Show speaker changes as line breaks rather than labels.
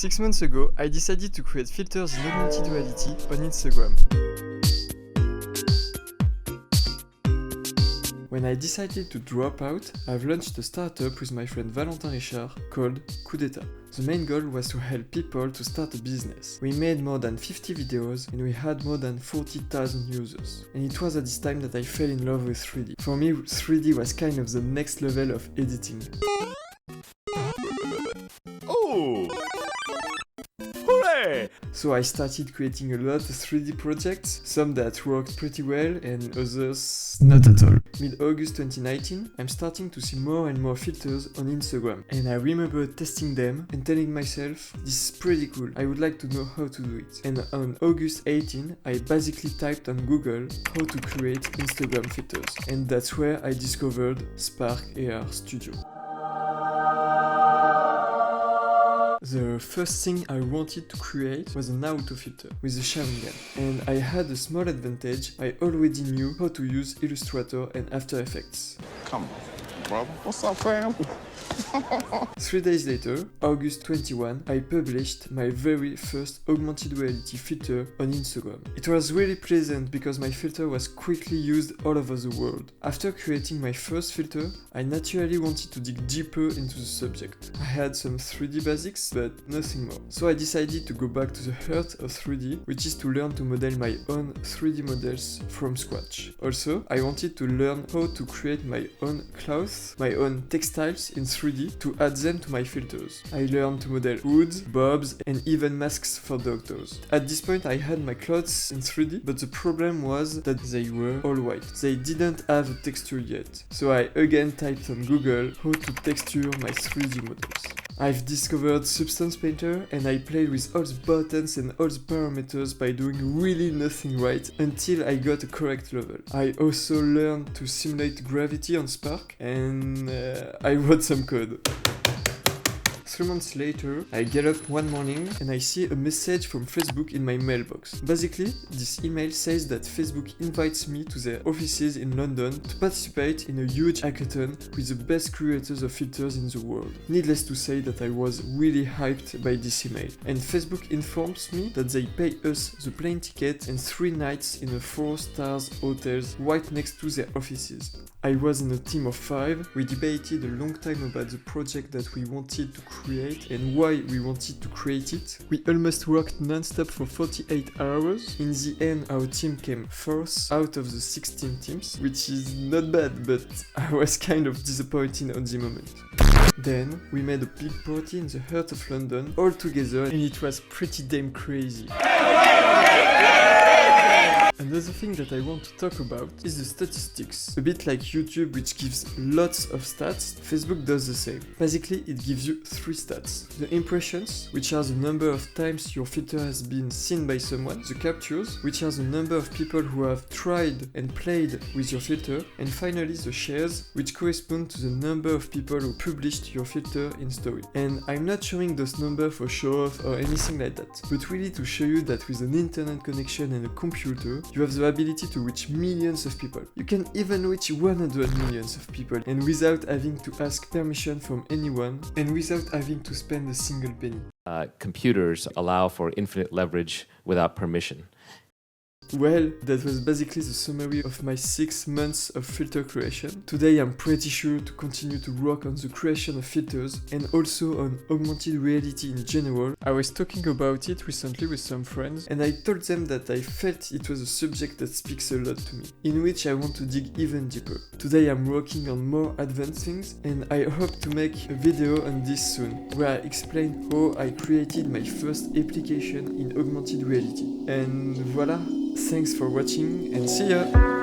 6 months ago, I decided to create filters in augmented reality on Instagram. When I decided to drop out, I've launched a startup with my friend Valentin Richard called Coup d'Etat. The main goal was to help people to start a business. We made more than 50 videos and we had more than 40,000 users. And it was at this time that I fell in love with 3D. For me, 3D was kind of the next level of editing.
Oh! Hooray!
So I started creating a lot of 3D projects, some that worked pretty well and others not at all. Mid-August 2019, I'm starting to see more and more filters on Instagram, and I remember testing them and telling myself, this is pretty cool, I would like to know how to do it. And on August 18, I basically typed on Google how to create Instagram filters, and that's where I discovered Spark AR Studio. The first thing I wanted to create was an auto filter with a Sharingan, and I had a small advantage. I already knew how to use Illustrator and After Effects.
Come on, brother. What's up, fam?
3 days later, August 21, I published my very first augmented reality filter on Instagram. It was really pleasant because my filter was quickly used all over the world. After creating my first filter, I naturally wanted to dig deeper into the subject. I had some 3D basics, but nothing more. So I decided to go back to the heart of 3D, which is to learn to model my own 3D models from scratch. Also, I wanted to learn how to create my own clothes, my own textiles in 3D to add them to my filters. I learned to model hoods, bobs, and even masks for doctors. At this point I had my clothes in 3D, but the problem was that they were all white. They didn't have a texture yet. So I again typed on Google how to texture my 3D models. I've discovered Substance Painter and I played with all the buttons and all the parameters by doing really nothing right until I got a correct level. I also learned to simulate gravity on Spark and I wrote some code. 3 months later, I get up one morning and I see a message from Facebook in my mailbox. Basically, this email says that Facebook invites me to their offices in London to participate in a huge hackathon with the best creators of filters in the world. Needless to say that I was really hyped by this email. And Facebook informs me that they pay us the plane ticket and 3 nights in a 4-star hotel right next to their offices. I was in a team of 5. We debated a long time about the project that we wanted to create and why we wanted to create it. We almost worked non-stop for 48 hours. In the end, our team came 4th out of the 16 teams, which is not bad, but I was kind of disappointed on the moment. Then, we made a big party in the heart of London all together and it was pretty damn crazy. Another thing that I want to talk about is the statistics. A bit like YouTube, which gives lots of stats, Facebook does the same. Basically, it gives you 3 stats. The impressions, which are the number of times your filter has been seen by someone. The captures, which are the number of people who have tried and played with your filter. And finally, the shares, which correspond to the number of people who published your filter in story. And I'm not showing those numbers for show off or anything like that, but really to show you that with an internet connection and a computer, you have the ability to reach millions of people. You can even reach 100 millions of people, and without having to ask permission from anyone, and without having to spend a single penny.
Computers allow for infinite leverage without permission.
Well, that was basically the summary of my 6 months of filter creation. Today I'm pretty sure to continue to work on the creation of filters and also on augmented reality in general. I was talking about it recently with some friends and I told them that I felt it was a subject that speaks a lot to me, in which I want to dig even deeper. Today I'm working on more advanced things and I hope to make a video on this soon, where I explain how I created my first application in augmented reality. And voila! Thanks for watching and see ya!